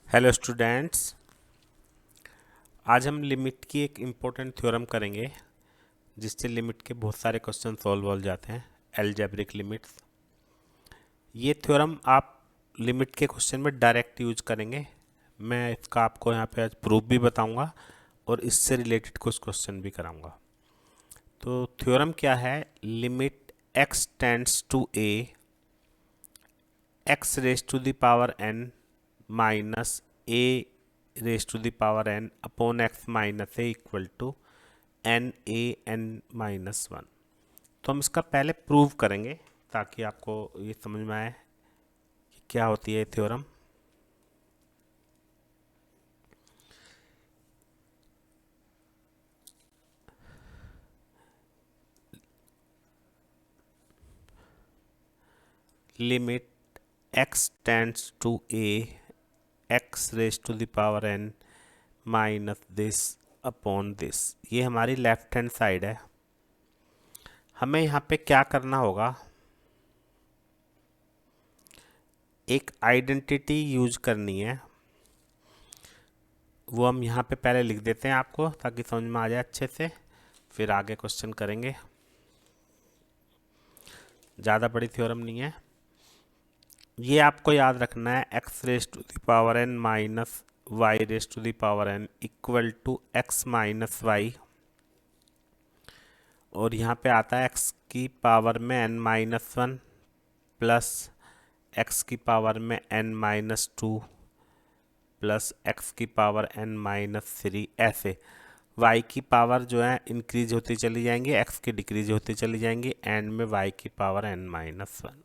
Hello students. आज हम limit की एक इम्पोर्टेंट थ्योरम करेंगे जिससे लिमिट के बहुत सारे क्वेश्चन सॉल्व हो जाते हैं। Algebraic limits. ये थ्योरम आप लिमिट के क्वेश्चन में डायरेक्ट यूज करेंगे। मैं इसका आपको यहाँ पे आज प्रूफ भी बताऊंगा और इससे रिलेटेड कुछ क्वेश्चन भी कराऊंगा। तो थ्योरम क्या है? Limit x tends to a x raise to the power n minus a raise to the power n upon x minus A equal to N A N minus one. तो हम इसका पहले prove करेंगे ताकि आपको ये समझ में आए कि क्या होती है theorem. Limit x tends to a x raise to the power n minus this upon this. ये हमारी लेफ्ट हैंड साइड है। हमें यहाँ पे क्या करना होगा? एक आइडेंटिटी यूज करनी है। वो हम यहाँ पे पहले लिख देते हैं आपको ताकि समझ में आ जाए अच्छे से, फिर आगे क्वेश्चन करेंगे। ज़्यादा बड़ी थ्योरम नहीं है। ये आपको याद रखना है x raise to the power n minus Y raise to the power n equal to X minus Y. और यहाँ पे आता है x की पावर में n minus one plus x की पावर में n minus two plus x की पावर n माइनस थ्री। ऐसे y की पावर जो है इंक्रीज होती चली जाएंगी, x की डिक्रीज होती चली जाएंगी, एंड में y की पावर n माइनस वन।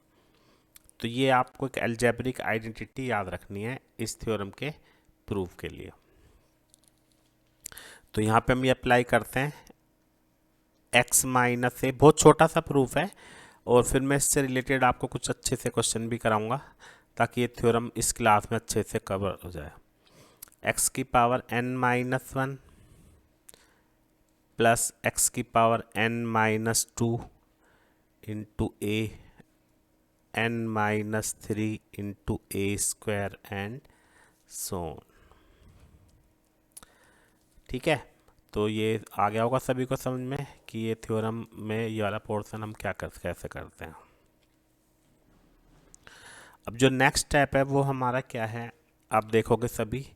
तो ये आपको एक अलजेब्रिक आइडेंटिटी याद रखनी है इस थ्योरम के प्रूफ के लिए। तो यहाँ पे हम ये अप्लाई करते हैं। x माइनस ए बहुत छोटा सा प्रूफ है और फिर मैं इससे रिलेटेड आपको कुछ अच्छे से क्वेश्चन भी कराऊंगा ताकि ये थ्योरम इस क्लास में अच्छे से कवर हो जाए। x की power n minus one plus x की power n minus two into a n minus three into a square and so. ठीक है, तो ये आ गया होगा सभी को समझ में कि ये थ्योरम में ये वाला पोर्शन हम कैसे करते हैं। अब जो नेक्स्ट स्टेप है वो हमारा क्या है? आप देखोगे सभी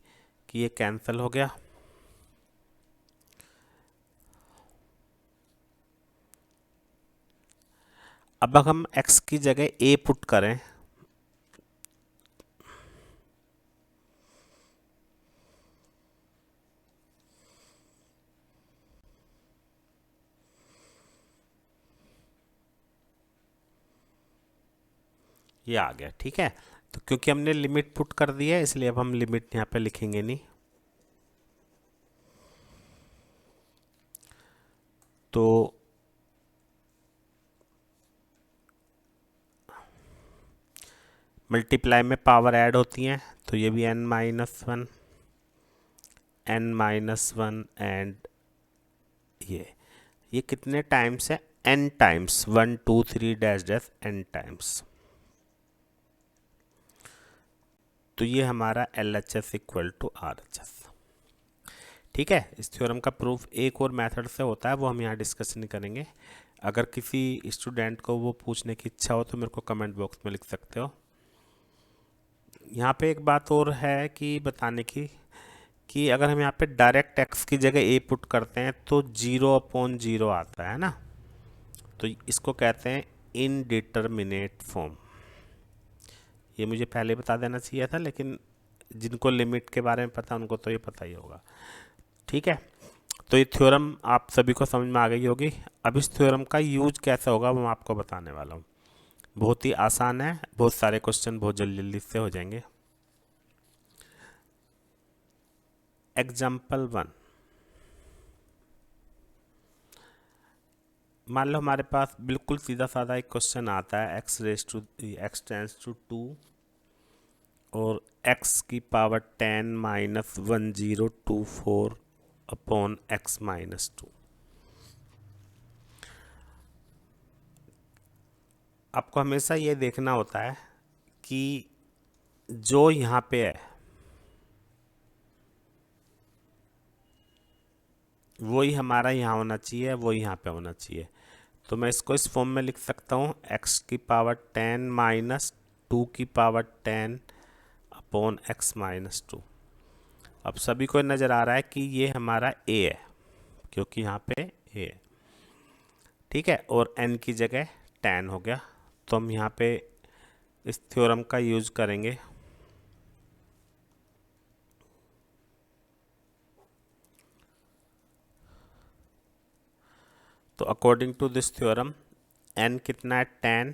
कि ये कैंसिल हो गया। अब अगर हम x की जगह a पुट करें ये आ गया। ठीक है, तो क्योंकि हमने लिमिट पुट कर दी है इसलिए अब हम लिमिट यहाँ पे लिखेंगे नहीं। तो मल्टीप्लाई में पावर ऐड होती हैं तो ये भी n minus one N minus one and ये कितने टाइम्स है? n times, one two three dash dash n times. तो ये हमारा L H S equal to R H S. ठीक है, इस थ्योरम का प्रूफ एक और मेथड से होता है, वो हम यहाँ डिस्कस नहीं करेंगे। अगर किसी स्टूडेंट को वो पूछने की इच्छा हो तो मेरे को कमेंट बॉक्स में लिख सकते हो। यहाँ पे एक बात और है कि बताने की कि अगर हम यहाँ पे डायरेक्ट एक्स की जगह ए पुट करते हैं तो जीरो अपॉन जीरो आता है ना, तो इसको कहते हैं इनडिटरमिनेट फॉर्म। ये मुझे पहले बता देना चाहिए था, लेकिन जिनको लिमिट के बारे में पता उनको तो ये पता ही होगा। ठीक है, तो ये थ्योरम आप सभी को समझ में आ गई होगी। अब इस थ्योरम का यूज कैसे होगा वो मैं आपको बताने वाला हूँ। बहुत ही आसान है, बहुत सारे क्वेश्चन बहुत जल्दी जल्दी से हो जाएंगे। एग्जाम्पल वन, मान लो हमारे पास बिल्कुल सीधा साधा एक क्वेश्चन आता है X raise to X tends to two और x की power 10 minus 1024 upon X minus two. आपको हमेशा ये देखना होता है कि जो यहाँ पे है वही हमारा यहाँ होना चाहिए, वही यहाँ पे होना चाहिए। तो मैं इसको इस फॉर्म में लिख सकता हूँ, x की पावर 10 माइनस 2 की पावर 10 अपॉन x माइनस 2। अब सभी को नज़र आ रहा है कि ये हमारा a है, क्योंकि यहाँ पे a है, ठीक है, और n की जगह 10 हो गया। तो हम यहाँ पे इस थ्योरम का यूज करेंगे। तो according to this theorem n कितना है 10,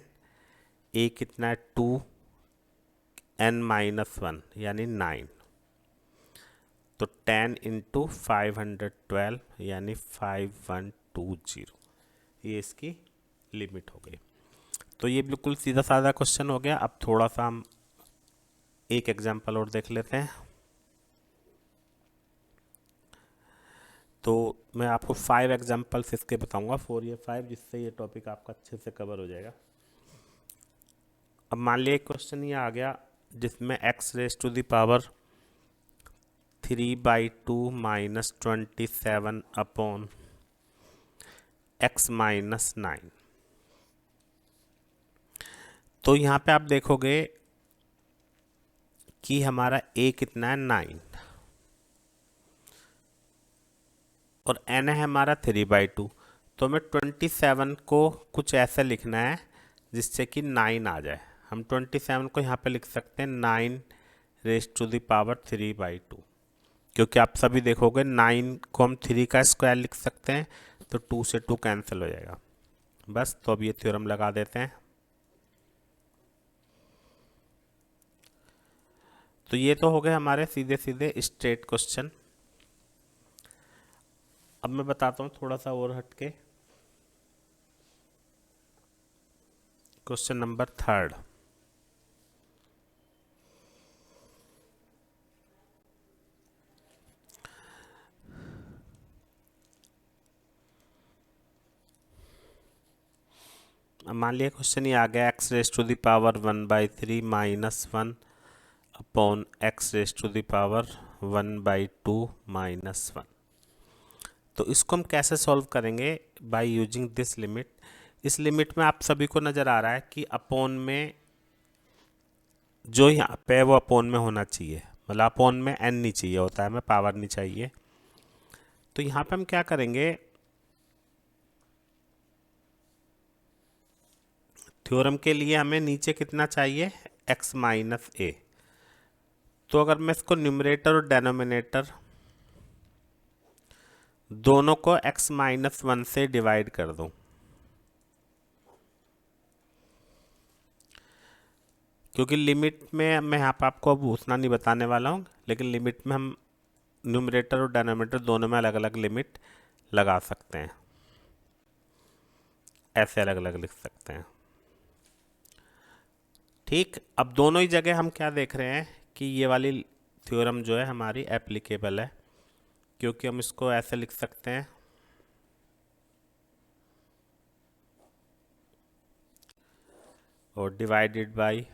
a कितना है 2, n माइनस 1 यानी 9। तो 10 इंटू 512 यानी 5120, ये इसकी लिमिट हो गई। तो ये बिल्कुल सीधा साधा क्वेश्चन हो गया। अब थोड़ा सा हम एक एग्जांपल और देख लेते हैं। तो मैं आपको 5 एग्जांपल्स इसके बताऊंगा, 4 या 5, जिससे ये टॉपिक आपका अच्छे से कवर हो जाएगा। अब मान लिया एक क्वेश्चन ये आ गया जिसमें x raise to the power 3/2 minus 27 upon x minus 9। तो यहाँ पे आप देखोगे कि हमारा a कितना है 9 और n है हमारा 3/2। तो हमें 27 को कुछ ऐसा लिखना है जिससे कि 9 आ जाए। हम 27 को यहाँ पे लिख सकते हैं 9 रेज टू द पावर 3/2, क्योंकि आप सभी देखोगे 9 को हम 3 का स्क्वायर लिख सकते हैं, तो 2 से 2 कैंसिल हो जाएगा बस। तो अब ये थ्योरम लगा देते हैं। तो ये तो हो गए हमारे सीधे सीधे स्ट्रेट क्वेश्चन। अब मैं बताता हूँ थोड़ा सा और हटके, क्वेश्चन नंबर 3। अब मान लिया क्वेश्चन ये आ गया x raise to the power 1/3 minus 1 upon x raise to the power 1/2 minus 1। तो इसको हम कैसे सॉल्व करेंगे? By using this limit. इस लिमिट में आप सभी को नज़र आ रहा है कि अपॉन में जो यहाँ पे है वो अपॉन में होना चाहिए, मतलब अपॉन में n नहीं चाहिए होता है, हमें पावर नहीं चाहिए। तो यहाँ पे हम क्या करेंगे, थ्योरम के लिए हमें नीचे कितना चाहिए, x माइनस a। तो अगर मैं इसको न्यूमरेटर और डेनोमिनेटर दोनों को x माइनस 1 से डिवाइड कर दूं, क्योंकि लिमिट में मैं यहाँ पर आपको अब उतना नहीं बताने वाला हूँ, लेकिन लिमिट में हम न्यूमरेटर और डेनोमिनेटर दोनों में अलग अलग लिमिट लगा सकते हैं, ऐसे अलग अलग लिख सकते हैं। ठीक, अब दोनों ही जगह हम क्या देख रहे हैं कि ये वाली थ्योरम जो है हमारी एप्लीकेबल है, क्योंकि हम इसको ऐसे लिख सकते हैं और डिवाइडेड बाय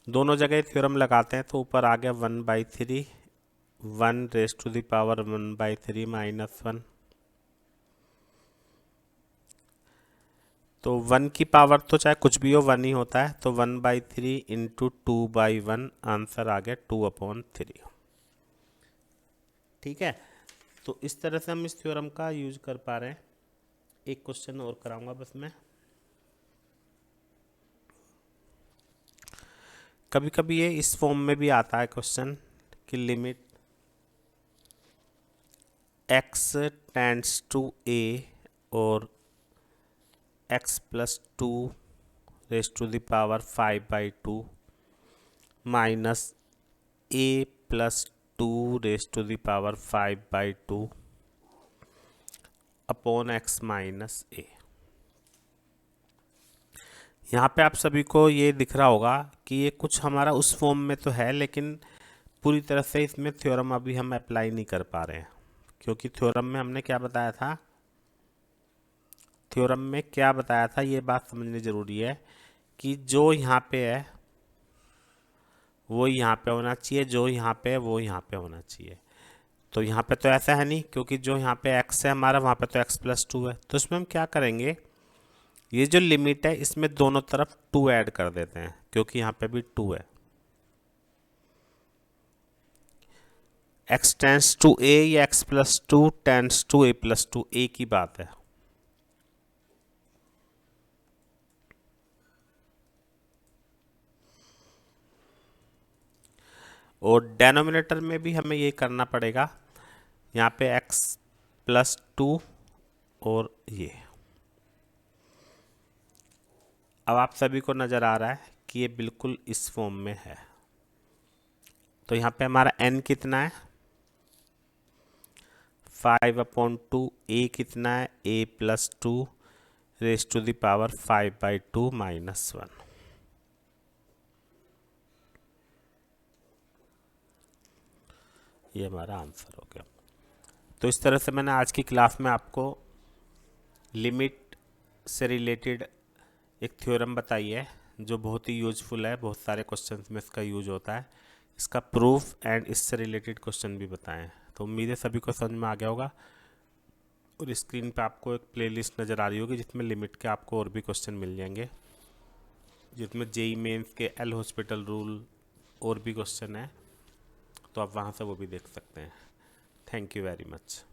दोनों जगह थ्योरम लगाते हैं। तो ऊपर आ गया 1/3, 1 raise to the power 1/3 minus 1। तो 1 की पावर तो चाहे कुछ भी हो 1 ही होता है, तो 1/3 इंटू 2/1, आंसर आ गया 2/3। ठीक है, तो इस तरह से हम इस थ्योरम का यूज कर पा रहे हैं। एक क्वेश्चन और कराऊंगा बस मैं। कभी कभी ये इस फॉर्म में भी आता है क्वेश्चन कि limit x tends to a और x plus 2 raise to the power 5/2 minus a plus 2 raise to the power 5/2 upon x minus a। यहाँ पे आप सभी को ये दिख रहा होगा कि ये कुछ हमारा उस फॉर्म में तो है, लेकिन पूरी तरह से इसमें थ्योरम अभी हम अप्लाई नहीं कर पा रहे हैं, क्योंकि थ्योरम में हमने क्या बताया था, थ्योरम में क्या बताया था ये बात समझनी ज़रूरी है कि जो यहाँ पे है वो यहाँ पे होना चाहिए, जो यहाँ पे है वो यहाँ पे होना चाहिए। तो यहाँ पे तो ऐसा है नहीं, क्योंकि जो यहाँ पे x है हमारा, वहाँ पे तो x+2 है। तो इसमें हम क्या करेंगे, ये जो लिमिट है इसमें दोनों तरफ 2 ऐड कर देते हैं, क्योंकि यहाँ पे भी 2 है। x टेंस टू a या x+2 टेंस टू a+2, एक ही बात है। और डेनोमिनेटर में भी हमें ये करना पड़ेगा, यहाँ पे x+2 और ये। अब आप सभी को नज़र आ रहा है कि ये बिल्कुल इस फॉर्म में है। तो यहाँ पे हमारा n कितना है, 5/2। a कितना है, a+2 raise to the power 5/2 -1। ये हमारा आंसर हो गया। तो इस तरह से मैंने आज की क्लास में आपको लिमिट से रिलेटेड एक थ्योरम बताई है, जो बहुत ही यूजफुल है, बहुत सारे क्वेश्चंस में इसका यूज होता है। इसका प्रूफ एंड इससे रिलेटेड क्वेश्चन भी बताए हैं। तो उम्मीद है सभी को समझ में आ गया होगा। और स्क्रीन पे आपको एक प्लेलिस्ट नज़र आ रही होगी जिसमें लिमिट के आपको और भी क्वेश्चन मिल जाएंगे, जिसमें जेई मेंस के एल हॉस्पिटल रूल और भी क्वेश्चन है। तो आप वहाँ से वो भी देख सकते हैं। Thank you very much.